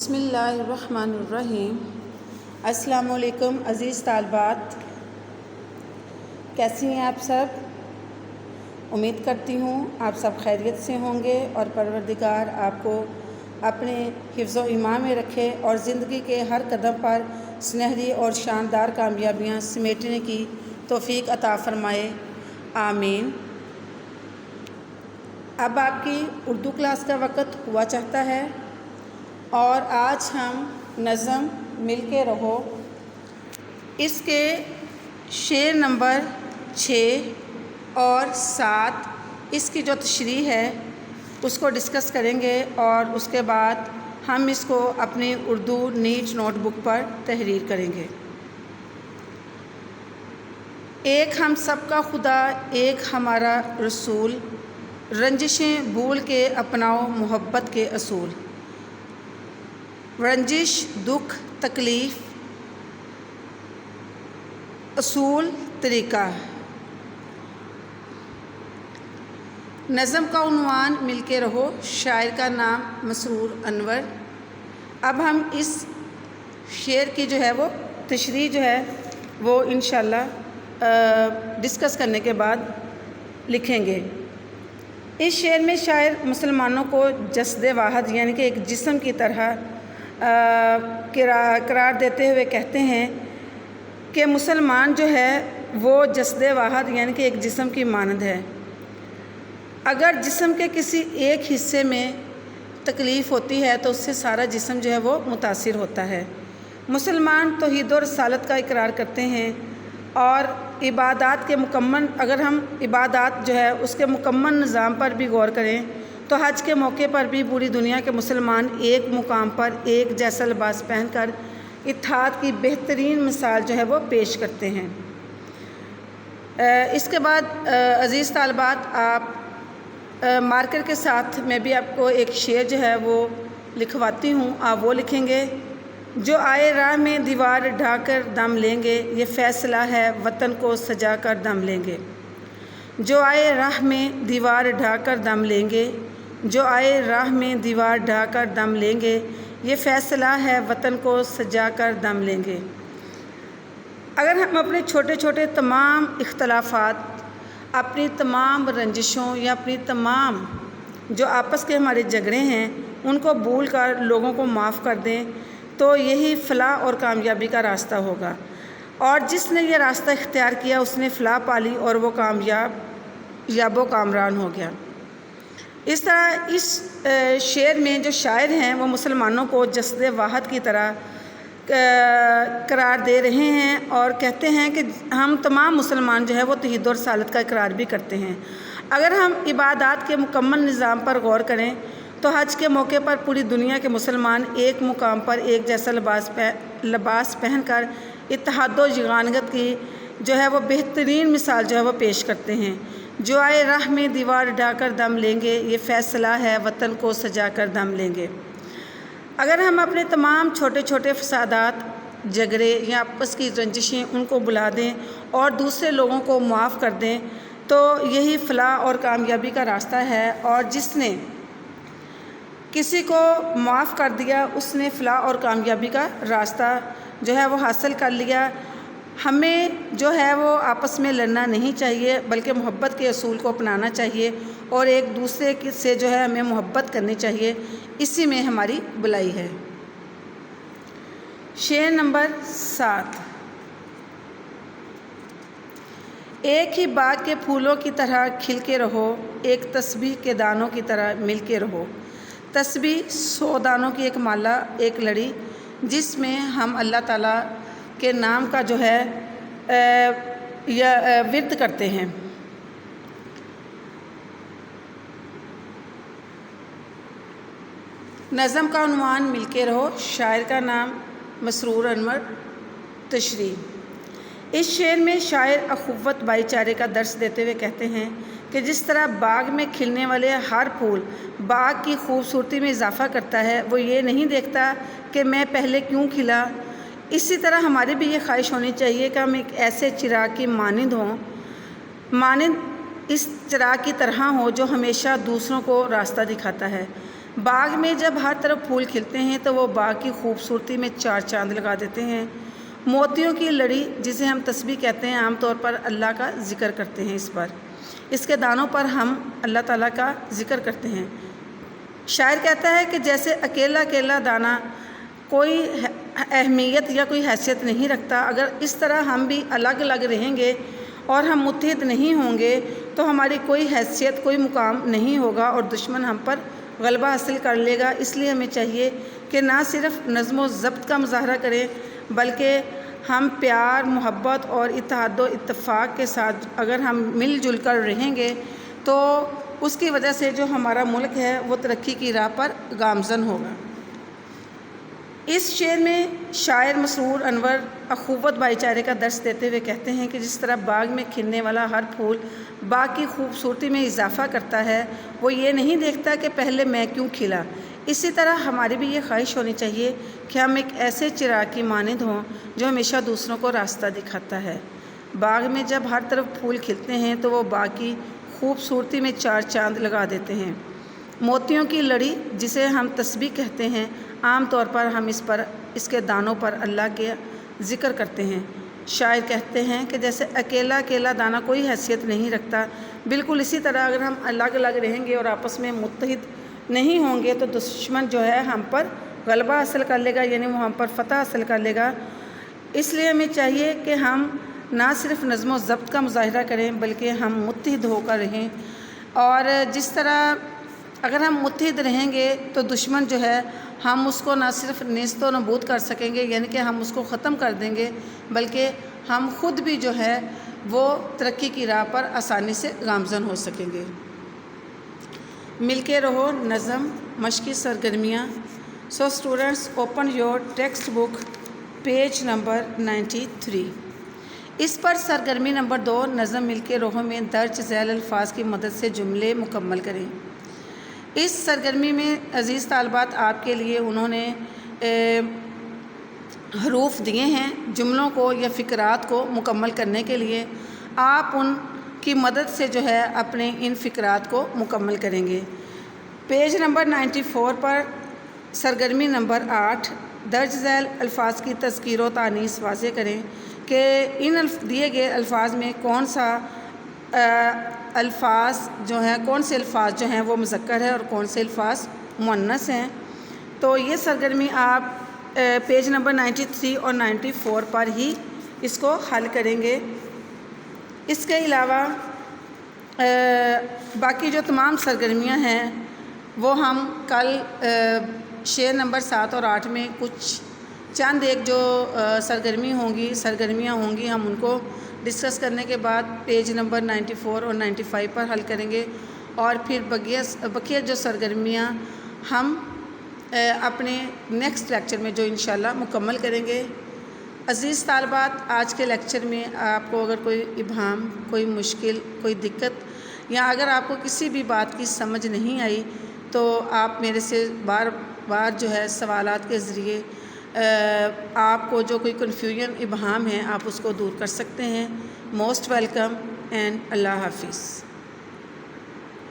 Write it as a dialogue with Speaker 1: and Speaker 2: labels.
Speaker 1: بسم اللہ الرحمن الرحیم۔ السلام علیکم عزیز طالبات، کیسی ہیں آپ سب؟ امید کرتی ہوں آپ سب خیریت سے ہوں گے اور پروردگار آپ کو اپنے حفظ و ایمان میں رکھے اور زندگی کے ہر قدم پر سنہری اور شاندار کامیابیاں سمیٹنے کی توفیق عطا فرمائے، آمین۔ اب آپ کی اردو کلاس کا وقت ہوا چاہتا ہے اور آج ہم نظم مل کے رہو اس کے شعر نمبر 6 اور 7 اس کی جو تشریح ہے اس کو ڈسکس کریں گے اور اس کے بعد ہم اس کو اپنی اردو نیٹ نوٹ بک پر تحریر کریں گے۔ ایک ہم سب کا خدا، ایک ہمارا رسول، رنجشیں بھول کے اپناؤ محبت کے اصول۔ رنجش، دکھ، تکلیف، اصول، طریقہ۔ نظم کا عنوان مل کے رہو، شاعر کا نام مسرور انور۔ اب ہم اس شعر کی جو ہے وہ تشریح جو ہے وہ انشاءاللہ ڈسکس کرنے کے بعد لکھیں گے۔ اس شعر میں شاعر مسلمانوں کو جسد واحد یعنی کہ ایک جسم کی طرح قرار دیتے ہوئے کہتے ہیں کہ مسلمان جو ہے وہ جسد واحد یعنی کہ ایک جسم کی مانند ہے۔ اگر جسم کے کسی ایک حصے میں تکلیف ہوتی ہے تو اس سے سارا جسم جو ہے وہ متاثر ہوتا ہے۔ مسلمان توحید و رسالت کا اقرار کرتے ہیں اور عبادات کے اگر ہم عبادات جو ہے اس کے مکمل نظام پر بھی غور کریں تو حج کے موقع پر بھی پوری دنیا کے مسلمان ایک مقام پر ایک جیسا لباس پہن کر اتحاد کی بہترین مثال جو ہے وہ پیش کرتے ہیں۔ اس کے بعد عزیز طالبات، آپ مارکر کے ساتھ میں بھی آپ کو ایک شعر جو ہے وہ لکھواتی ہوں، آپ وہ لکھیں گے۔ جو آئے راہ میں دیوار ڈھا کر دم لیں گے، یہ فیصلہ ہے وطن کو سجا کر دم لیں گے۔ جو آئے راہ میں دیوار ڈھا کر دم لیں گے، جو آئے راہ میں دیوار ڈھا کر دم لیں گے، یہ فیصلہ ہے وطن کو سجا کر دم لیں گے۔ اگر ہم اپنے چھوٹے چھوٹے تمام اختلافات، اپنی تمام رنجشوں یا اپنی تمام جو آپس کے ہمارے جھگڑے ہیں ان کو بھول کر لوگوں کو معاف کر دیں تو یہی فلاح اور کامیابی کا راستہ ہوگا، اور جس نے یہ راستہ اختیار کیا اس نے فلاح پالی اور وہ کامیاب و کامران ہو گیا۔ اس طرح اس شعر میں جو شاعر ہیں وہ مسلمانوں کو جسد واحد کی طرح قرار دے رہے ہیں اور کہتے ہیں کہ ہم تمام مسلمان جو ہے وہ توحید و رسالت کا اقرار بھی کرتے ہیں۔ اگر ہم عبادات کے مکمل نظام پر غور کریں تو حج کے موقع پر پوری دنیا کے مسلمان ایک مقام پر ایک جیسا لباس پہن کر اتحاد و یگانگت کی جو ہے وہ بہترین مثال جو ہے وہ پیش کرتے ہیں۔ جو آئے راہ میں دیوار ڈھا کر دم لیں گے، یہ فیصلہ ہے وطن کو سجا کر دم لیں گے۔ اگر ہم اپنے تمام چھوٹے چھوٹے فسادات، جھگڑے یا آپس کی رنجشیں ان کو بھلا دیں اور دوسرے لوگوں کو معاف کر دیں تو یہی فلاح اور کامیابی کا راستہ ہے، اور جس نے کسی کو معاف کر دیا اس نے فلاح اور کامیابی کا راستہ جو ہے وہ حاصل کر لیا۔ ہمیں جو ہے وہ آپس میں لڑنا نہیں چاہیے بلکہ محبت کے اصول کو اپنانا چاہیے اور ایک دوسرے سے جو ہے ہمیں محبت کرنی چاہیے، اسی میں ہماری بھلائی ہے۔ شعر نمبر 7۔ ایک ہی باغ کے پھولوں کی طرح کھل کے رہو، ایک تسبیح کے دانوں کی طرح مل کے رہو۔ تسبیح 100 دانوں کی ایک مالا، ایک لڑی جس میں ہم اللہ تعالیٰ کے نام کا جو ہے ورد کرتے ہیں۔ نظم کا عنوان مل کے رہو، شاعر کا نام مسرور انور۔ تشریح۔ اس شعر میں شاعر اخوت بھائی چارے کا درس دیتے ہوئے کہتے ہیں کہ جس طرح باغ میں کھلنے والے ہر پھول باغ کی خوبصورتی میں اضافہ کرتا ہے، وہ یہ نہیں دیکھتا کہ میں پہلے کیوں کھلا، اسی طرح ہماری بھی یہ خواہش ہونی چاہیے کہ ہم ایک ایسے چراغ کی مانند اس چراغ کی طرح ہوں جو ہمیشہ دوسروں کو راستہ دکھاتا ہے۔ باغ میں جب ہر طرف پھول کھلتے ہیں تو وہ باغ کی خوبصورتی میں چار چاند لگا دیتے ہیں۔ موتیوں کی لڑی جسے ہم تسبیح کہتے ہیں، عام طور پر اللہ کا ذکر کرتے ہیں، اس کے دانوں پر ہم اللہ تعالیٰ کا ذکر کرتے ہیں۔ شاعر کہتا ہے کہ جیسے اکیلا اکیلا دانہ کوئی اہمیت یا کوئی حیثیت نہیں رکھتا، اگر اس طرح ہم بھی الگ الگ رہیں گے اور ہم متحد نہیں ہوں گے تو ہماری کوئی حیثیت، کوئی مقام نہیں ہوگا اور دشمن ہم پر غلبہ حاصل کر لے گا۔ اس لیے ہمیں چاہیے کہ نہ صرف نظم و ضبط کا مظاہرہ کریں بلکہ ہم پیار، محبت اور اتحاد و اتفاق کے ساتھ اگر ہم مل جل کر رہیں گے تو اس کی وجہ سے جو ہمارا ملک ہے وہ ترقی کی راہ پر گامزن ہوگا۔ اس شعر میں شاعر مسرور انور اخوت بھائی چارے کا درس دیتے ہوئے کہتے ہیں کہ جس طرح باغ میں کھلنے والا ہر پھول باغ کی خوبصورتی میں اضافہ کرتا ہے، وہ یہ نہیں دیکھتا کہ پہلے میں کیوں کھلا، اسی طرح ہماری بھی یہ خواہش ہونی چاہیے کہ ہم ایک ایسے چراغ کی مانند ہوں جو ہمیشہ دوسروں کو راستہ دکھاتا ہے۔ باغ میں جب ہر طرف پھول کھلتے ہیں تو وہ باغ کی خوبصورتی میں چار چاند لگا دیتے ہیں۔ موتیوں کی لڑی جسے ہم تسبیح کہتے ہیں، عام طور پر ہم اس کے دانوں پر اللہ کے ذکر کرتے ہیں۔ شاعر کہتے ہیں کہ جیسے اکیلا اکیلا دانہ کوئی حیثیت نہیں رکھتا، بالکل اسی طرح اگر ہم الگ الگ رہیں گے اور آپس میں متحد نہیں ہوں گے تو دشمن جو ہے ہم پر غلبہ حاصل کر لے گا، یعنی وہ ہم پر فتح حاصل کر لے گا۔ اس لیے ہمیں چاہیے کہ ہم نہ صرف نظم و ضبط کا مظاہرہ کریں بلکہ ہم متحد ہو کر رہیں، اور جس طرح اگر ہم متحد رہیں گے تو دشمن جو ہے ہم اس کو نہ صرف نیست و نابود کر سکیں گے، یعنی کہ ہم اس کو ختم کر دیں گے، بلکہ ہم خود بھی جو ہے وہ ترقی کی راہ پر آسانی سے گامزن ہو سکیں گے۔ مل کے رہو نظم مشقی سرگرمیاں۔ So students open your text book page number 93۔ اس پر سرگرمی نمبر 2 نظم مل کے رہو میں درج ذیل الفاظ کی مدد سے جملے مکمل کریں۔ اس سرگرمی میں عزیز طالبات آپ کے لیے انہوں نے حروف دیے ہیں۔ جملوں کو یا فقرات کو مکمل کرنے کے لیے آپ ان کی مدد سے جو ہے اپنے ان فقرات کو مکمل کریں گے۔ پیج نمبر 94 پر سرگرمی نمبر 8 درج ذیل الفاظ کی تذکیر و تانیث واضح کریں کہ ان دیے گئے الفاظ میں کون سے الفاظ جو ہیں وہ مذکر ہے اور کون سے الفاظ مؤنث ہیں۔ تو یہ سرگرمی آپ پیج نمبر 93 اور 94 پر ہی اس کو حل کریں گے۔ اس کے علاوہ باقی جو تمام سرگرمیاں ہیں وہ ہم کل شعر نمبر 7 اور 8 میں چند ایک جو سرگرمیاں ہوں گی ہم ان کو ڈسکس کرنے کے بعد پیج نمبر 94 اور 95 پر حل کریں گے، اور پھر بقیہ جو سرگرمیاں ہم اپنے نیکسٹ لیکچر میں جو انشاءاللہ مکمل کریں گے۔ عزیز طالبات، آج کے لیکچر میں آپ کو اگر کوئی ابہام، کوئی مشکل، کوئی دقت یا اگر آپ کو کسی بھی بات کی سمجھ نہیں آئی تو آپ میرے سے بار بار جو ہے سوالات کے ذریعے آپ کو جو کوئی کنفیوژن، ابہام ہے آپ اس کو دور کر سکتے ہیں۔ موسٹ ویلکم اینڈ اللہ حافظ۔